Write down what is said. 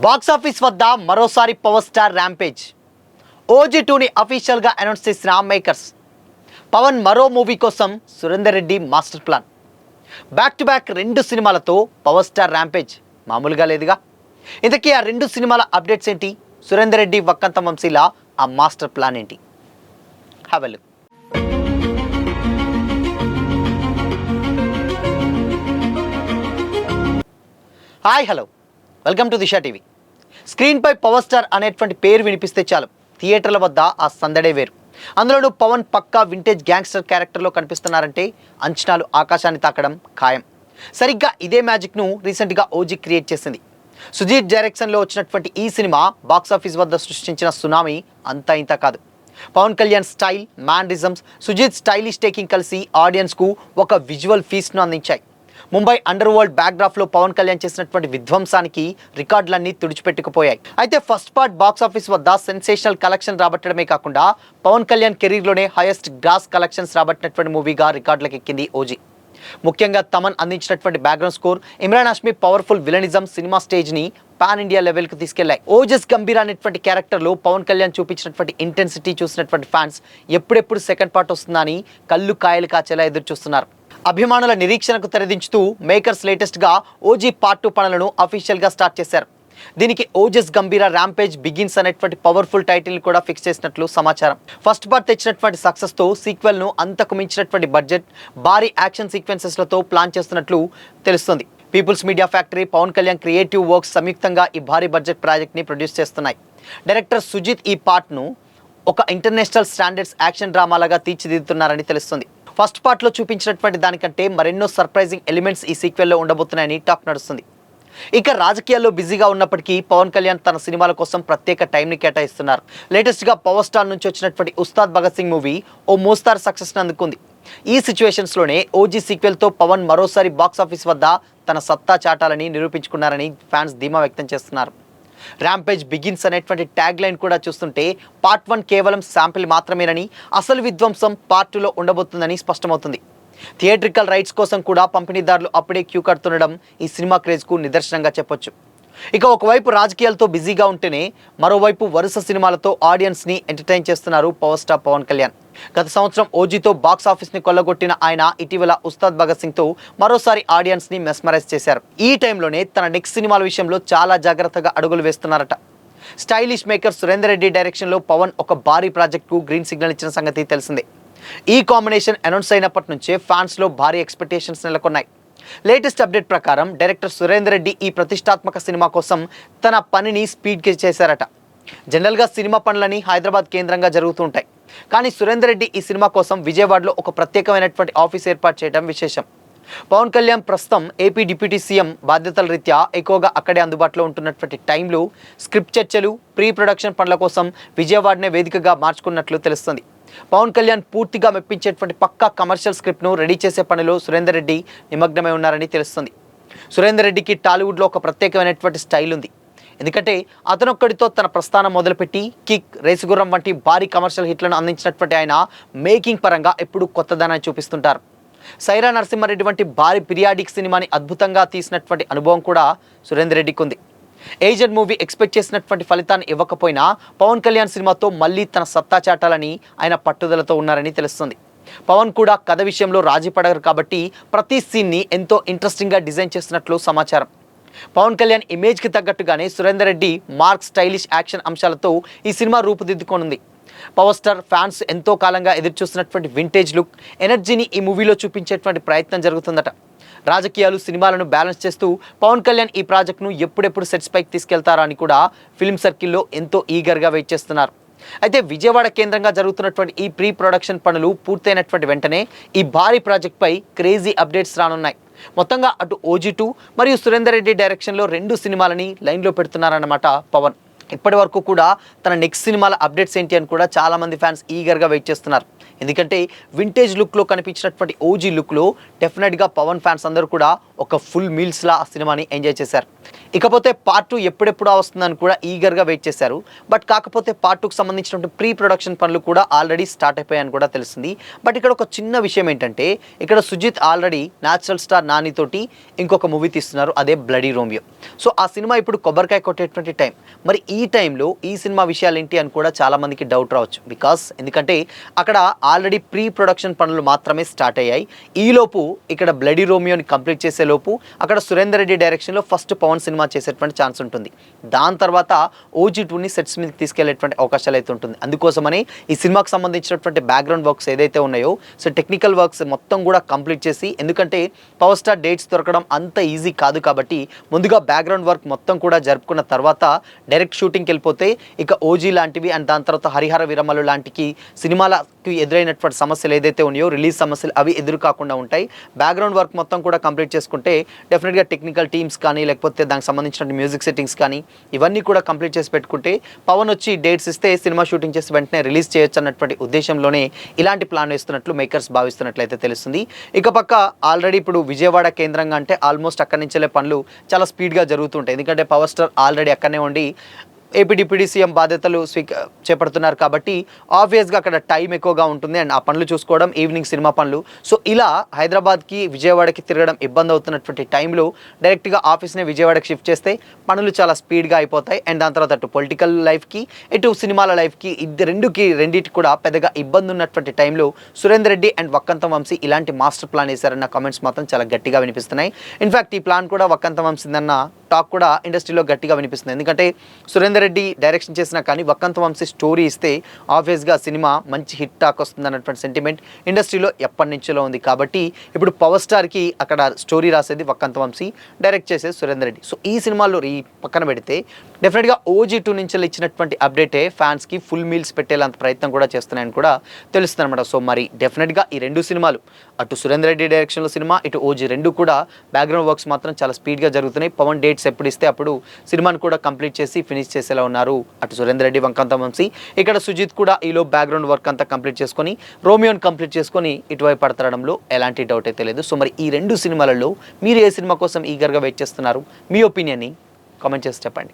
Box office వద్ద మరోసారి power star rampage. OG 2ని అఫీషియల్గా అనౌన్స్ చేసిన మేకర్స్. పవన్ మరో మూవీ కోసం Surender Reddy master plan. Back to back 2 సినిమాలతో పవర్ స్టార్ ర్యాంపేజ్ మామూలుగా లేదుగా. ఇంతకీ ఆ 2 సినిమాల అప్డేట్స్ ఏంటి? సురేందర్ రెడ్డి వక్కంత వంశీలా ఆ మాస్టర్ ప్లాన్ ఏంటి? Have a look. Hi hello, welcome to Disha TV. స్క్రీన్పై పవర్ స్టార్ అనేటువంటి పేరు వినిపిస్తే చాలు, థియేటర్ల వద్ద ఆ సందడే వేరు. అందులోనూ పవన్ పక్కా వింటేజ్ గ్యాంగ్స్టర్ క్యారెక్టర్లో కనిపిస్తున్నారంటే అంచనాలు ఆకాశాన్ని తాకడం ఖాయం. సరిగ్గా ఇదే మ్యాజిక్ను రీసెంట్గా ఓజీ క్రియేట్ చేసింది. సుజీత్ డైరెక్షన్లో వచ్చినటువంటి ఈ సినిమా బాక్సాఫీస్ వద్ద సృష్టించిన సునామీ అంతా ఇంత కాదు. Pawan Kalyan style, mannerisms, Sujeeth stylish taking కలిసి ఆడియన్స్కు ఒక విజువల్ ఫీస్ట్ను అందించాయి. ముంబై అండర్ వరల్డ్ బ్యాక్డ్రాప్లో పవన్ కళ్యాణ్ చేసినటువంటి విధ్వంసానికి రికార్డులన్నీ తుడిచిపెట్టుకుపోయాయి. అయితే ఫస్ట్ పార్ట్ బాక్సాఫీస్ వద్ద సెన్సేషనల్ కలెక్షన్ రాబట్టడమే కాకుండా పవన్ కళ్యాణ్ కెరీర్లోనే హైయెస్ట్ గ్రాస్ కలెక్షన్స్ రాబట్టినటువంటి మూవీగా రికార్డులకు ఎక్కింది ఓజీ. ముఖ్యంగా తమన్ అందించినటువంటి background score, Emraan Hashmi powerful villainism cinema స్టేజ్ని పాన్ ఇండియా లెవెల్కి తీసుకెళ్లాయి. ఓజస్ గంభీర్ అనేటువంటి క్యారెక్టర్లో పవన్ కళ్యాణ్ చూపించినటువంటి ఇంటెన్సిటీ చూసినటువంటి ఫ్యాన్స్ ఎప్పుడెప్పుడు సెకండ్ పార్ట్ వస్తుందా అని కళ్ళు కాయలు కాచేలా ఎదురు చూస్తున్నారు. అభిమానుల నిరీక్షణకు తెరదించుతూ మేకర్స్ లేటెస్ట్గా ఓజీ పార్ట్ 2 పనులను అఫీషియల్గా స్టార్ట్ చేశారు. దీనికి ఓజస్ గంభీర ర్యాంపేజ్ బిగిన్స్ అనేటువంటి పవర్ఫుల్ టైటిల్ కూడా ఫిక్స్ చేసినట్లు సమాచారం. ఫస్ట్ పార్ట్ తెచ్చినటువంటి సక్సెస్తో సీక్వెల్ను అంతకు మించినటువంటి బడ్జెట్, భారీ యాక్షన్ సీక్వెన్సెస్లతో ప్లాన్ చేస్తున్నట్లు తెలుస్తుంది. People's media factory, Pawan Kalyan creative works సంయుక్తంగా ఈ భారీ బడ్జెట్ ప్రాజెక్ట్ని ప్రొడ్యూస్ చేస్తున్నాయి. డైరెక్టర్ సుజిత్ ఈ పార్ట్ను ఒక ఇంటర్నేషనల్ స్టాండర్డ్స్ యాక్షన్ డ్రామాలాగా తీర్చిదిద్దుతున్నారని తెలుస్తుంది. ఫస్ట్ పార్ట్లో చూపించినటువంటి దానికంటే మరెన్నో సర్ప్రైజింగ్ ఎలిమెంట్స్ ఈ సీక్వెల్లో ఉండబోతున్నాయని టాక్ నడుస్తుంది. ఇక రాజకీయాల్లో బిజీగా ఉన్నప్పటికీ పవన్ కళ్యాణ్ తన సినిమాల కోసం ప్రత్యేక టైంని కేటాయిస్తున్నారు. లేటెస్ట్గా పవర్ స్టార్ నుంచి వచ్చినటువంటి ఉస్తాద్ భగత్ సింగ్ మూవీ ఓ మోస్తారు సక్సెస్ని అందుకుంది. ఈ సిచ్యువేషన్స్లోనే ఓజీ సీక్వెల్తో పవన్ మరోసారి బాక్సాఫీస్ వద్ద తన సత్తా చాటాలని నిరూపించుకున్నారని ఫ్యాన్స్ ధీమా వ్యక్తం చేస్తున్నారు. ర్యాంపేజ్ బిగిన్స్ అనేటువంటి ట్యాగ్ లైన్ కూడా చూస్తుంటే పార్ట్ 1 కేవలం శాంపిల్ మాత్రమేనని, అసలు విధ్వంసం పార్ట్ 2లో ఉండబోతుందని స్పష్టమవుతుంది. థియేట్రికల్ రైట్స్ కోసం కూడా పంపిణీదారులు అప్పుడే క్యూ కడుతుండడం ఈ సినిమా క్రేజ్కు నిదర్శనంగా చెప్పొచ్చు. ఇక ఒకవైపు రాజకీయాలతో బిజీగా ఉంటేనే మరోవైపు వరుస సినిమాలతో ఆడియన్స్ని ఎంటర్టైన్ చేస్తున్నారు పవర్ స్టార్ పవన్ కళ్యాణ్. గత సంవత్సరం ఓజీతో బాక్స్ ఆఫీస్ని కొల్లగొట్టిన ఆయన ఇటీవల ఉస్తాద్ భగత్ సింగ్తో మరోసారి ఆడియన్స్ని మెస్మరైజ్ చేశారు. ఈ టైంలోనే తన నెక్స్ట్ సినిమాల విషయంలో చాలా జాగ్రత్తగా అడుగులు వేస్తున్నారట. స్టైలిష్ మేకర్ సురేందర్ రెడ్డి డైరెక్షన్లో పవన్ ఒక భారీ ప్రాజెక్ట్కు గ్రీన్ సిగ్నల్ ఇచ్చిన సంగతి తెలిసిందే. ఈ కాంబినేషన్ అనౌన్స్ అయినప్పటి నుంచే ఫ్యాన్స్లో భారీ ఎక్స్పెక్టేషన్స్ నెలకొన్నాయి. లేటెస్ట్ అప్డేట్ ప్రకారం డైరెక్టర్ సురేందర్ రెడ్డి ఈ ప్రతిష్టాత్మక సినిమా కోసం తన పనిని స్పీడ్గా చేశారట. జనరల్గా సినిమా పనులని హైదరాబాద్ కేంద్రంగా జరుగుతూ ఉంటాయి. కానీ సురేందర్ రెడ్డి ఈ సినిమా కోసం విజయవాడలో ఒక ప్రత్యేకమైనటువంటి ఆఫీస్ ఏర్పాటు చేయడం విశేషం. పవన్ కళ్యాణ్ ప్రస్తుతం ఏపీ డిప్యూటీ సీఎం బాధ్యతల రీత్యా ఎక్కువగా అక్కడే అందుబాటులో ఉంటున్నటువంటి టైంలో స్క్రిప్ట్ చర్చలు, ప్రీ ప్రొడక్షన్ పనుల కోసం విజయవాడనే వేదికగా మార్చుకున్నట్లు తెలుస్తుంది. పవన్ కళ్యాణ్ పూర్తిగా మెప్పించేటువంటి పక్కా కమర్షియల్ స్క్రిప్ట్ను రెడీ చేసే పనిలో సురేందర్ రెడ్డి నిమగ్నమై ఉన్నారని తెలుస్తుంది. సురేందర్ రెడ్డికి టాలీవుడ్లో ఒక ప్రత్యేకమైనటువంటి స్టైల్ ఉంది. ఎందుకంటే అతనొక్కడితో తన ప్రస్థానం మొదలుపెట్టి కిక్, రేసుగుర్రం వంటి భారీ కమర్షియల్ హిట్లను అందించినటువంటి ఆయన మేకింగ్ పరంగా ఎప్పుడూ కొత్తదనాన్ని చూపిస్తుంటారు. సైరా నరసింహారెడ్డి వంటి భారీ పిరియాడిక్ సినిమాని అద్భుతంగా తీసినటువంటి అనుభవం కూడా సురేందర్ రెడ్డికి ఉంది. ఏజెంట్ మూవీ ఎక్స్పెక్ట్ చేసినటువంటి ఫలితాన్ని ఇవ్వకపోయినా పవన్ కళ్యాణ్ సినిమాతో మళ్ళీ తన సత్తా చాటాలని ఆయన పట్టుదలతో ఉన్నారని తెలుస్తుంది. పవన్ కూడా కథ విషయంలో రాజీ పడరు కాబట్టి ప్రతి సీన్ని ఎంతో ఇంట్రెస్టింగ్గా డిజైన్ చేస్తున్నట్లు సమాచారం. పవన్ కళ్యాణ్ ఇమేజ్కి తగ్గట్టుగానే Surender Reddy mark stylish action అంశాలతో ఈ సినిమా రూపుదిద్దుకోనుంది. పవర్ స్టార్ ఫ్యాన్స్ ఎంతో కాలంగా ఎదురుచూస్తున్నటువంటి వింటేజ్ లుక్, ఎనర్జీని ఈ మూవీలో చూపించేటువంటి ప్రయత్నం జరుగుతుందట. రాజకీయాలు, సినిమాలను బ్యాలెన్స్ చేస్తూ పవన్ కళ్యాణ్ ఈ ప్రాజెక్ట్ను ఎప్పుడెప్పుడు సెట్స్ పైకి తీసుకెళ్తారా అని కూడా ఫిల్మ్ సర్కిల్లో ఎంతో ఈగర్గా వెయిట్ చేస్తున్నారు. అయితే విజయవాడ కేంద్రంగా జరుగుతున్నటువంటి ఈ ప్రీ ప్రొడక్షన్ పనులు పూర్తయినటువంటి వెంటనే ఈ భారీ ప్రాజెక్ట్పై క్రేజీ అప్డేట్స్ రానున్నాయి. మొత్తంగా అటు ఓజీ 2 మరియు సురేందర్ రెడ్డి డైరెక్షన్లో 2 సినిమాలని లైన్లో పెడుతున్నారన్నమాట పవన్. ఇప్పటి వరకు కూడా తన నెక్స్ట్ సినిమాల అప్డేట్స్ ఏంటి అని కూడా చాలామంది ఫ్యాన్స్ ఈగర్గా వెయిట్ చేస్తున్నారు. ఎందుకంటే వింటేజ్ లుక్లో కనిపించినటువంటి ఓజీ లుక్లో డెఫినెట్గా పవన్ ఫ్యాన్స్ అందరూ కూడా ఒక ఫుల్ మీల్స్లా ఆ సినిమాని ఎంజాయ్ చేశారు. ఇకపోతే పార్ట్ 2 ఎప్పుడెప్పుడు వస్తుందని కూడా ఈగర్గా వెయిట్ చేశారు. బట్ కాకపోతే పార్ట్ 2కి సంబంధించినటువంటి ప్రీ ప్రొడక్షన్ పనులు కూడా ఆల్రెడీ స్టార్ట్ అయిపోయాయని కూడా తెలిసింది. బట్ ఇక్కడ ఒక చిన్న విషయం ఏంటంటే ఇక్కడ Sujeeth already natural star Nani తోటి ఇంకొక మూవీ తీస్తున్నారు, అదే బ్లడీ రోమియో. సో ఆ సినిమా ఇప్పుడు కొబ్బరికాయ కొట్టేటువంటి టైం. మరి ఈ టైంలో ఈ సినిమా విషయాలు ఏంటి అని కూడా చాలా మందికి డౌట్ రావచ్చు. ఎందుకంటే అక్కడ ఆల్రెడీ ప్రీ ప్రొడక్షన్ పనులు మాత్రమే స్టార్ట్ అయ్యాయి. ఈలోపు ఇక్కడ బ్లడీ రోమియోని కంప్లీట్ చేసే లోపు అక్కడ సురేందర్ రెడ్డి డైరెక్షన్లో ఫస్ట్ పవన్ సినిమా చేసేటువంటి ఛాన్స్ ఉంటుంది. దాని తర్వాత OG2ని సెట్స్ మీద తీసుకెళ్లేటువంటి అవకాశాలు అయితే ఉంటుంది. అందుకోసమని ఈ సినిమాకి సంబంధించినటువంటి బ్యాక్గ్రౌండ్ వర్క్స్ ఏదైతే ఉన్నాయో, సో టెక్నికల్ వర్క్స్ మొత్తం కూడా కంప్లీట్ చేసి, ఎందుకంటే పవర్ స్టార్ డేట్స్ దొరకడం అంత ఈజీ కాదు కాబట్టి ముందుగా బ్యాక్గ్రౌండ్ వర్క్ మొత్తం కూడా జరుపుకున్న తర్వాత డైరెక్ట్ షూటింగ్కి వెళ్ళిపోతే ఇక OG లాంటివి అండ్ దాని తర్వాత హరిహర విరమలు లాంటికి సినిమాలకి ఎదురైనటువంటి సమస్యలు ఏదైతే ఉన్నాయో, రిలీజ్ సమస్యలు అవి ఎదురు కాకుండా ఉంటాయి. బ్యాక్గ్రౌండ్ వర్క్ మొత్తం కూడా కంప్లీట్ చేసుకుంటే డెఫినెట్గా టెక్నికల్ టీమ్స్ కానీ లేకపోతే దానికి సంబంధించిన మ్యూజిక్ సెట్టింగ్స్ కానీ ఇవన్నీ కూడా కంప్లీట్ చేసి పెట్టుకుంటే పవన్ వచ్చి డేట్స్ ఇస్తే సినిమా షూటింగ్ చేసి వెంటనే రిలీజ్ చేయొచ్చు అన్నటువంటి ఉద్దేశంలోనే ఇలాంటి ప్లాన్ వేస్తున్నట్లు మేకర్స్ భావిస్తున్నట్లయితే తెలుస్తుంది. ఇక పక్క ఆల్రెడీ ఇప్పుడు విజయవాడ కేంద్రంగా అంటే ఆల్మోస్ట్ అక్కడి నుంచే పనులు చాలా స్పీడ్గా జరుగుతుంటాయి. ఎందుకంటే పవర్ స్టార్ ఆల్రెడీ అక్కడనే ఉండి ఏపీ డిప్యూటీ సీఎం బాధ్యతలు చేపడుతున్నారు కాబట్టి ఆబ్వియస్గా అక్కడ టైం ఎక్కువగా ఉంటుంది అండ్ ఆ పనులు చూసుకోవడం, ఈవినింగ్ సినిమా పనులు. సో ఇలా హైదరాబాద్కి విజయవాడకి తిరగడం ఇబ్బంది అవుతున్నటువంటి టైంలో డైరెక్ట్గా ఆఫీస్ని విజయవాడకి షిఫ్ట్ చేస్తే పనులు చాలా స్పీడ్గా అయిపోతాయి. అండ్ దాని తర్వాత అటు పొలిటికల్ లైఫ్కి ఇటు సినిమాల లైఫ్కి రెండింటికి కూడా పెద్దగా ఇబ్బంది ఉన్నటువంటి టైంలో సురేందర్ రెడ్డి అండ్ వక్కంతం వంశీ ఇలాంటి మాస్టర్ ప్లాన్ వేశారన్న కామెంట్స్ మాత్రం చాలా గట్టిగా వినిపిస్తున్నాయి. ఇన్ఫ్యాక్ట్ ఈ ప్లాన్ కూడా వక్కంతం వంశీదన్న టాక్ కూడా ఇండస్ట్రీలో గట్టిగా వినిపిస్తుంది. ఎందుకంటే సురేందర్ రెడ్డి డైరెక్షన్ చేసినా కానీ వక్కంతం వంశీ స్టోరీ ఇస్తే ఆబ్వియస్గా సినిమా మంచి హిట్ టాక్ వస్తుంది అన్నటువంటి సెంటిమెంట్ ఇండస్ట్రీలో ఎప్పటి నుంచో ఉంది. కాబట్టి ఇప్పుడు పవర్ స్టార్కి అక్కడ స్టోరీ రాసేది వక్కంతం వంశీ, డైరెక్ట్ చేసేది సురేందర్ రెడ్డి. సో ఈ సినిమాలో ఈ పక్కన పెడితే డెఫినెట్గా OG2 నుంచి ఇచ్చినటువంటి అప్డేటే ఫ్యాన్స్కి ఫుల్ మీల్స్ పెట్టేలాంత ప్రయత్నం కూడా చేస్తున్నాయని కూడా తెలుస్తుంది అనమాట. సో మరి డెఫినెట్గా ఈ రెండు సినిమాలు అటు సురేందర్ రెడ్డి డైరెక్షన్లో సినిమా, ఇటు OG రెండు కూడా బ్యాక్గ్రౌండ్ వర్క్స్ మాత్రం చాలా స్పీడ్గా జరుగుతున్నాయి. పవన్ డేట్స్ ఎప్పుడు ఇస్తే అప్పుడు సినిమాను కూడా కంప్లీట్ చేసి ఫినిష్ చేసేలా ఉన్నారు అటు సురేందర్ రెడ్డి వక్కంతం వంశీ. ఇక్కడ సుజిత్ కూడా ఈలో బ్యాక్గ్రౌండ్ వర్క్ అంతా కంప్లీట్ చేసుకొని రోమియోని కంప్లీట్ చేసుకొని ఇటువైపు పడతడంలో ఎలాంటి డౌట్ అయితే లేదు. సో మరి ఈ రెండు సినిమాలలో మీరు ఏ సినిమా కోసం ఈగర్గా వెయిట్ చేస్తున్నారు? మీ ఒపీనియన్ని కామెంట్ చేసి చెప్పండి.